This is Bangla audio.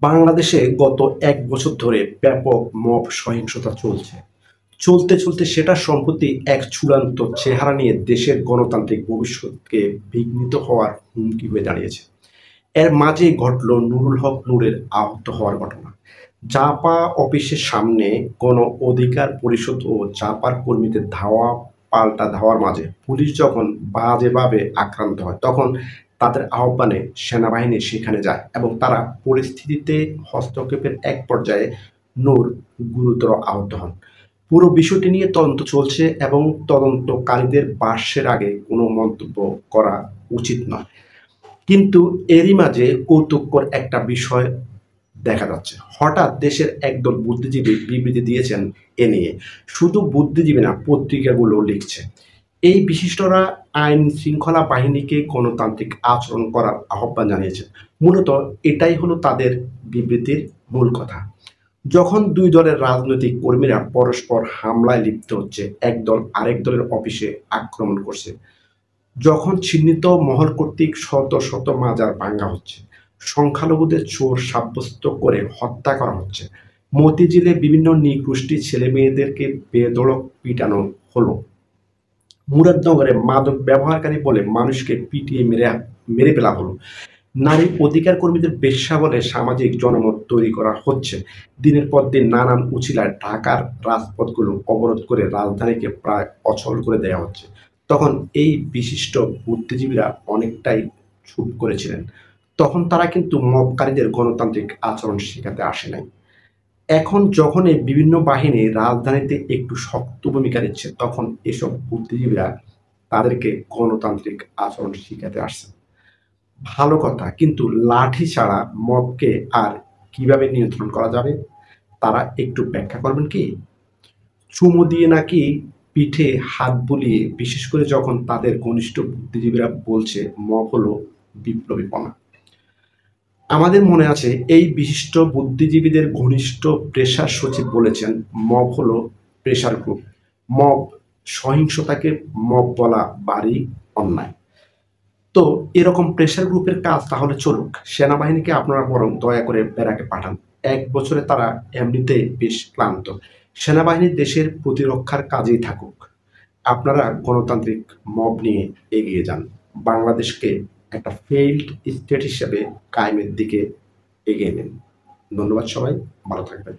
বাংলাদেশে গত ১ বছর ধরে ব্যাপক মব সহিংসতা চলছে। চলতে, চলতে সেটা সম্প্রতি এক চূড়ান্ত চেহারা নিয়ে দেশের গণতান্ত্রিক ভবিষ্যৎকে বিঘ্নিত হওয়ার হুমকি হয়ে দাঁড়িয়েছে। এর মাঝেই ঘটল নুরুল হক নূরের আহত হওয়ার ঘটনা। জাপা অফিসের সামনে গণ অধিকার পরিষদ ও জাপার কর্মীদের ধাওয়া পাল্টা ধাওয়ার মাঝে পুলিশ যখন বাজেভাবে আক্রান্ত হয়, তখন তাদের আহ্বানে সেনাবাহিনী সেখানে যায় এবং তারা পরিস্থিতিতে হস্তক্ষেপের এক পর্যায়ে নূর গুরুতর আহত হন। পুরো বিষয়টি নিয়ে তদন্ত চলছে এবং তদন্তকারীদের ভাষ্যের আগে কোনো মন্তব্য করা উচিত নয়। কিন্তু এরই মাঝে কৌতুককর একটা বিষয় দেখা যাচ্ছে। হঠাৎ দেশের একদল বুদ্ধিজীবী বিবৃতি দিয়েছেন এ নিয়ে। শুধু বুদ্ধিজীবী না, পত্রিকাগুলো লিখছে। এই বিশিষ্টরা আইন শৃঙ্খলা বাহিনীকে গণতান্ত্রিক আচরণ করার আহ্বান জানিয়েছেন। মূলত এটাই হলো তাদের বিবৃতির মূল কথা। যখন দুই দলের রাজনৈতিক কর্মীরা পরস্পর হামলায় লিপ্ত হচ্ছে, একদল আরেক দলের অফিসে আক্রমণ করছে, যখন চিহ্নিত মহল কর্তৃক শত শত মাজার ভাঙা হচ্ছে, সংখ্যালঘুদের চোর সাব্যস্ত করে হত্যা করা হচ্ছে, মতিঝিলে বিভিন্ন নৃগোষ্ঠী ছেলে মেয়েদেরকে বেধড়ক পিটানো হলো, মুরাদনগরে মাদক ব্যবহারকারী বলে মানুষকে পিটিয়ে মেরে ফেলা হলো, নারী অধিকার কর্মীদের বেশ্যা বলে সামাজিক জনমত তৈরি করা হচ্ছে, দিনের পর দিন নানান উছিলায় ঢাকার রাজপথগুলো অবরোধ করে রাজধানীকে প্রায় অচল করে দেওয়া হচ্ছে, তখন এই বিশিষ্ট বুদ্ধিজীবীরা অনেকটাই চুপ করেছিলেন। তখন তারা কিন্তু মবকারীদের গণতান্ত্রিক আচরণ শেখাতে আসে নাই। এখন যখন এই বিভিন্ন বাহিনী রাজধানীতে একটু শক্ত ভূমিকা নিচ্ছে, তখন এসব বুদ্ধিজীবীরা তাদেরকে গণতান্ত্রিক আচরণ শিখাতে আসছে। ভালো কথা, কিন্তু লাঠি ছাড়া মবকে আর কিভাবে নিয়ন্ত্রণ করা যাবে? তারা একটু ব্যাখ্যা করবেন কি? চুমু দিয়ে নাকি পিঠে হাত বুলিয়ে, বিশেষ করে যখন তাদের ঘনিষ্ঠ বুদ্ধিজীবীরা বলছে মব হলো বিপ্লবীপনা। আমাদের মনে আছে এই বিশিষ্ট বুদ্ধিজীবীদের ঘনিষ্ঠ প্রেসার সচিব বলেছেন মব হলো প্রেসার গ্রুপ। মব সহিংসতাকে মব বলা বাড়ি অন্যায়। তো এরকম প্রেসার গ্রুপের কাজ তাহলে চলুক। সেনাবাহিনীকে আপনারা বরং দয়া করে ব্যারাকে পাঠান। ১ বছরে তারা এমনিতেই বেশ ক্লান্ত। সেনাবাহিনী দেশের প্রতিরক্ষার কাজেই থাকুক। আপনারা গণতান্ত্রিক মব নিয়ে এগিয়ে যান। বাংলাদেশকে একটা ফেইল্ড স্টেট হিসেবে কায়েমের দিকে এগিয়ে নিন। ধন্যবাদ সবাই, ভালো থাকবেন।